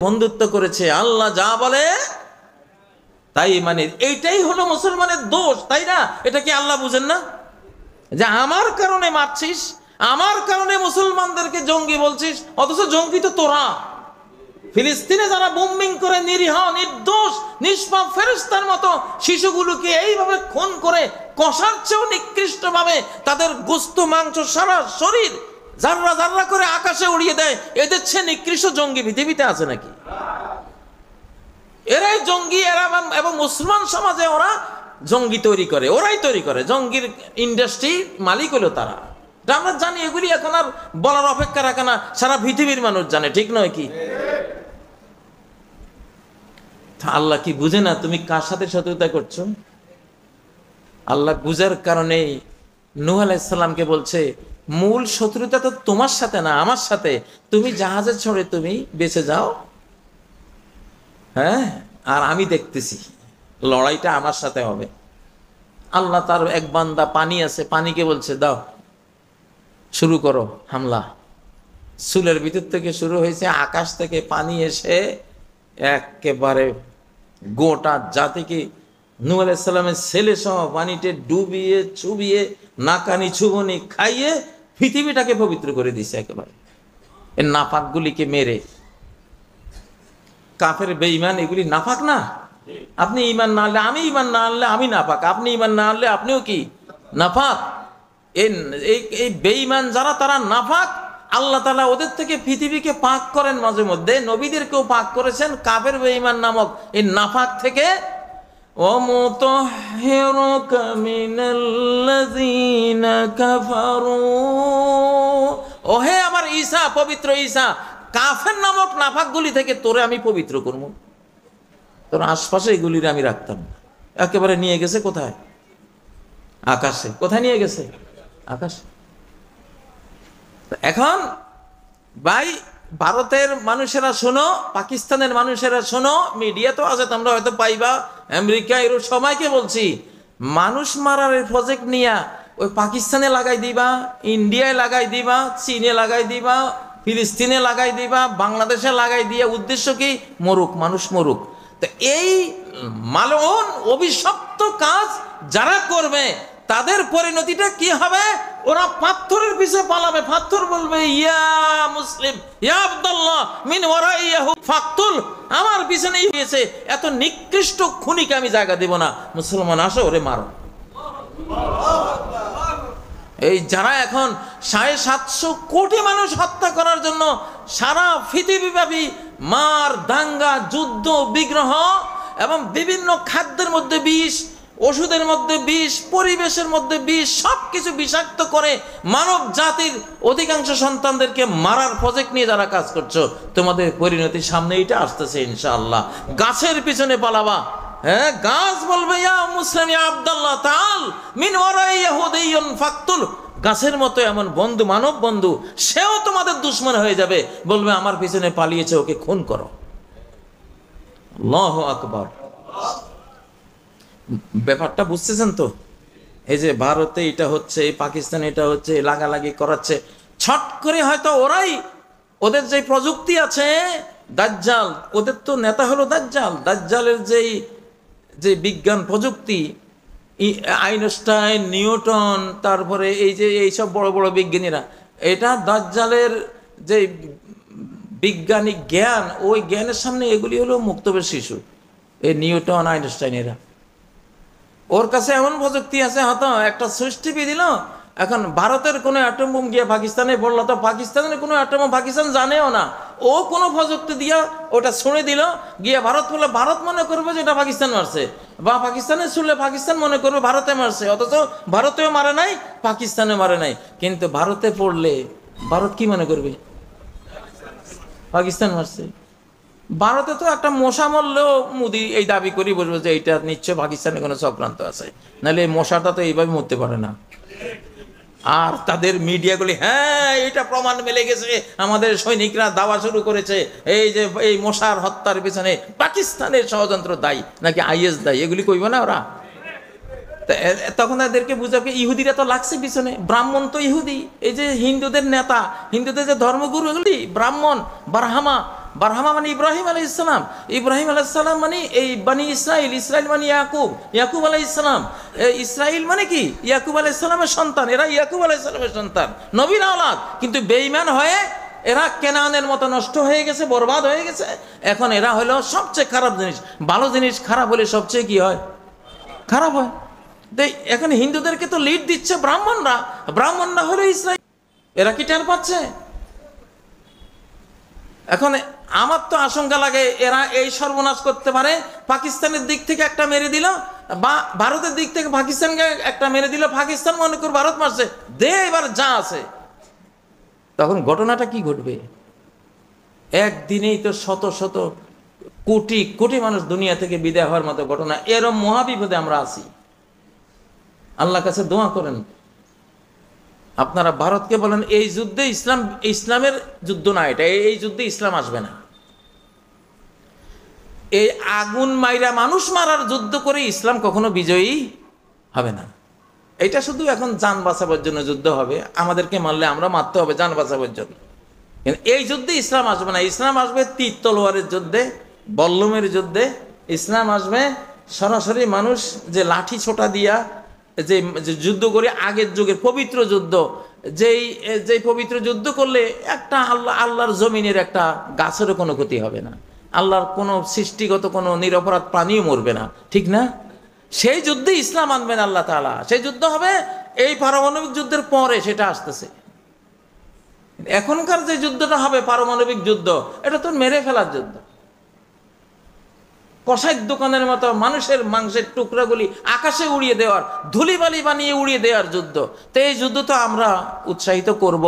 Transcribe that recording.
বন্ধুত্ব করেছে, আল্লাহ যা বলে তাই মানে। এইটাই হলো মুসলমানের দোষ, তাই না? এটা কি আল্লাহ বুঝেন না যে আমার কারণে মারছিস, আমার কারণে মুসলমানদেরকে জঙ্গি বলছিস, অথচ জঙ্গি তো তোরা। ফিলিস্তিনে যারা বোম্বিং করে নিরীহ নির্দোষ নিষ্পাপ ফেরেশতার মতো শিশুগুলোকে এইভাবে খুন করে কষার চেয়েও নিকৃষ্ট ভাবে তাদের গোস্ত মাংস সারা শরীর জাররা জাররা করে আকাশে উড়িয়ে দেয়, এদের চেয়ে নিকৃষ্ট জঙ্গি পৃথিবীতে আছে নাকি? এরাই জঙ্গি, এরা এবং মুসলমান সমাজে ওরা জঙ্গি তৈরি করে, ওরাই তৈরি করে। জঙ্গির ইন্ডাস্ট্রি মালিক হলো তারা। আমরা জানি, এগুলি এখন আর বলার অপেক্ষা রাখে না, সারা পৃথিবীর মানুষ জানে, ঠিক নয় কি? আল্লাহ কি বুঝে না তুমি কার সাথে শত্রুতা করছো? আল্লাহ বুঝার কারণে নূহ আলাইহিস সালামকে বলছে মূল শত্রুতা তো তোমার সাথে না, আমার সাথে। তুমি জাহাজে চড়ে তুমি বেঁচে যাও, হ্যাঁ, আর আমি দেখতেছি লড়াইটা আমার সাথে হবে। আল্লাহ তার এক বান্দা পানি আছে, পানিকে বলছে দাও শুরু করো হামলা। চুলের ভিতর থেকে শুরু হয়েছে, আকাশ থেকে পানি এসে একেবারে গোটা জাতিকে নূহ আলাইহিস সালামের ছেলে সহ পানিতে ডুবিয়ে চুবিয়ে নাকানি চুবনি খাইয়ে পৃথিবীটাকে পবিত্র করে দিছে একেবারে, এর নাপাকগুলিকে মেরে। কাফের বেঈমান এগুলি নাপাক না? আপনি ঈমান না আনলে আমি ঈমান না আনলে আমি নাপাক, আপনি ঈমান না আনলে আপনিও কি নাপাক। এই বেঈমান যারা তারা নাপাক। আল্লাহ তাআলা ওদের থেকে পৃথিবীকে পাক করেন, মাঝে মধ্যে নবীদেরকেও পাক করেছেন কাফের বেঈমান নামক এই নাপাক থেকে। ওয়ামুতাহহিরুকা মিনাল্লাযীনা কাফারু, ওহে আমার ঈসা, পবিত্র ঈসা, কাফের নামক নাপাকগুলি থেকে তোরে আমি পবিত্র করব। তোর আশপাশে এগুলির আমি রাখতাম না। একেবারে নিয়ে গেছে কোথায়? আকাশে। কোথায় নিয়ে গেছে? আকাশে। এখন ভাই, ভারতের মানুষেরা শোনো, পাকিস্তানের মানুষেরা শোনো, মিডিয়া তো আছে, তোমরা হয়তো পাইবা, আমেরিকা এর সবাইকে বলছি, মানুষ মারার প্রজেক্ট নিয়ে ওই পাকিস্তানে লাগাই দিবা, ইন্ডিয়ায় লাগাই দিবা, চীনে লাগাই দিবা, ফিলিস্তিনে লাগাই দিবা, বাংলাদেশে লাগাই দিয়ে উদ্দেশ্য কি? মরুক, মানুষ মরুক। তো এই মালউন অভিশপ্ত কাজ যারা করবে তাদের পরিণতিটা কি হবে? ওরা পাথরের পিছে পালাবে, পাথর বলবে ইয়া মুসলিম ইয়া আব্দুল্লাহ মিন ওয়ারাইয়াহু ফাকতুল, আমার পিছনেই হয়েছে, এত নিকৃষ্ট খুনিকে আমি জায়গা দেব না, মুসলমান আসো ওরে মারো। এই যারা এখন 750 কোটি মানুষ হত্যা করার জন্য সারা পৃথিবীব্যাপী মার দাঙ্গা যুদ্ধ বিগ্রহ এবং বিভিন্ন খাদ্যের মধ্যে বিষ, ওষুধের মধ্যে বিষ, পরিবেশের মধ্যে বিষ, সবকিছু বিষাক্ত করে মানব জাতির অধিকাংশ সন্তানদেরকে মারার প্রজেক্ট নিয়ে যারা কাজ করছো, তোমাদের পরিণতির সামনে এটা আসতেছে ইনশাআল্লাহ। গাছের পিছনে পালাবা, হ্যাঁ, গাছ বলবে ইয়া মুসলিম ইয়া আব্দুল্লাহ তাআল মিন ওয়ারাই ইয়াহুদিয়ুন ফাকতুল, গাছের মতো এমন বন্ধু, মানব বন্ধু, সেও তোমাদের দুশমন হয়ে যাবে, বলবে আমার পিছনে পালিয়েছে, ওকে খুন করো। আল্লাহু আকবার। ব্যাপারটা বুঝতেছেন তো? এই যে ভারতে এটা হচ্ছে, পাকিস্তানে এটা হচ্ছে, লাগালাগি করাচ্ছে, ছট করে হয়তো ওরাই, ওদের যে প্রযুক্তি আছে দাজ্জাল, ওদের তো নেতা হলো দাজ্জাল, দাজ্জালের যে বিজ্ঞান প্রযুক্তি, আইনস্টাইন, নিউটন, তারপরে এই যে এইসব বড় বড় বিজ্ঞানীরা, এটা দাজ্জালের যে বিজ্ঞানিক জ্ঞান, ওই জ্ঞানের সামনে এগুলি হলো মুক্তবের শিশু। এই নিউটন, আইনস্টাইন, এরা, ওর কাছে এমন প্রযুক্তি আছে, হয়তো একটা সুইচ টিপি দিল, এখন ভারতের কোনো অ্যাটম বোম গিয়ে পাকিস্তানে পড়লো, তো পাকিস্তানের কোনো অ্যাটম বোম পাকিস্তান জানেও না, ও কোনো প্রযুক্তি দিয়া ওটা ছুঁড়ে দিল, গিয়ে ভারত বললে ভারত মনে করবে যে এটা পাকিস্তান মারছে, বা পাকিস্তানে ছুড়লে পাকিস্তান মনে করবে ভারতে মারছে, অথচ ভারতেও মারে নাই, পাকিস্তানে মারে নাই। কিন্তু ভারতে পড়লে ভারত কি মনে করবে? পাকিস্তান মারছে। ভারতে তো একটা মশা মরলেও মোদি এই দাবি করি বলবো যে এইটা নিশ্চয় পাকিস্তানে কোনো চক্রান্ত আছে, নাহলে এই মশাটা তো এইভাবে মরতে পারে না। আর তাদের মিডিয়াগুলি, হ্যাঁ এটা প্রমাণ মিলে গেছে, আমাদের সৈনিকরা দাওয়া শুরু করেছে, এই যে এই মশার হত্যার পিছনে পাকিস্তানের ষড়যন্ত্র দায়ী, নাকি আইএস দায়ী, এগুলি কইবে না ওরা? তখন তাদেরকে বুঝাবে ইহুদিরা তো লাগছে পিছনে, ব্রাহ্মণ তো ইহুদি, এই যে হিন্দুদের নেতা, হিন্দুদের যে ধর্মগুরু এগুলি ব্রাহ্মণ, বারহামা, বারহামা মানে ইব্রাহিম আলাইহিস সালাম, ইব্রাহিম আলাইহিস সালাম মানে এই বানি ইসরাইল, ইসরাইল মানে ইয়াকুব, ইয়াকুব আলাইহিস সালাম। ইসরাইল মানে কি? ইয়াকুব আলাইহিস সালামের সন্তান, এরা ইয়াকুব আলাইহিস সালামের সন্তান, নবীর আওলাদ। কিন্তু বেঈমান হয়ে এরা কেনানের মতো নষ্ট হয়ে গেছে, বরবাদ হয়ে গেছে। এখন এরা হলো সবচেয়ে খারাপ জিনিস। ভালো জিনিস খারাপ হলে সবচেয়ে কি হয়? খারাপ হয়। এখন হিন্দুদেরকে তো লিড দিচ্ছে ব্রাহ্মণরা, ব্রাহ্মণরা হলো ইসরাইল। এরা কি টের পাচ্ছে? এখন আমার তো আশঙ্কা লাগে এরা এই সর্বনাশ করতে পারে। পাকিস্তানের দিক থেকে একটা মেরে দিল, বা ভারতের দিক থেকে পাকিস্তানকে একটা মেরে দিল, পাকিস্তান মনে করে ভারত মারছে, দে এবার যা আছে। তখন ঘটনাটা কি ঘটবে? একদিনেই তো শত শত কোটি কোটি মানুষ দুনিয়া থেকে বিদায় হওয়ার মতো ঘটনা। এরম মহাবিপদে আমরা আছি। আল্লাহর কাছে দোয়া করেন। আপনারা ভারতকে বলেন এই যুদ্ধে ইসলামের যুদ্ধ না, এটা এই যুদ্ধে ইসলাম আসবে না। এই আগুন মাইরা মানুষ মারার যুদ্ধ করে ইসলাম কখনো বিজয়ী হবে না। এটা শুধু এখন জান বাঁচাবার জন্য যুদ্ধ হবে, আমাদেরকে মারলে আমরা মারতে হবে জান বাঁচাবার জন্য। কিন্তু এই যুদ্ধে ইসলাম আসবে না। ইসলাম আসবে তীর তলোয়ারের যুদ্ধে, বল্লমের যুদ্ধে। ইসলাম আসবে সরাসরি মানুষ যে লাঠি ছোটা দিয়া যে যুদ্ধ করে, আগের যুগের পবিত্র যুদ্ধ, যেই পবিত্র যুদ্ধ করলে একটা আল্লাহর জমিনের একটা গাছেরও কোনো ক্ষতি হবে না, আল্লাহর কোনো সৃষ্টিগত কোনো নিরপরাধ প্রাণীও মরবে না, ঠিক না? সেই যুদ্ধে ইসলাম আনবেন আল্লাহ তাআলা। সেই যুদ্ধ হবে এই পারমাণবিক যুদ্ধের পরে, সেটা আসতেছে। এখনকার যে যুদ্ধটা হবে পারমাণবিক যুদ্ধ, এটা তো মেরে ফেলার যুদ্ধ। কসাইয়ের দোকানের মতো মানুষের মাংসের টুকরাগুলি আকাশে উড়িয়ে দেওয়ার, ধুলিবালি বানিয়ে উড়িয়ে দেওয়ার যুদ্ধ। তো এই যুদ্ধ তো আমরা উৎসাহিত করব।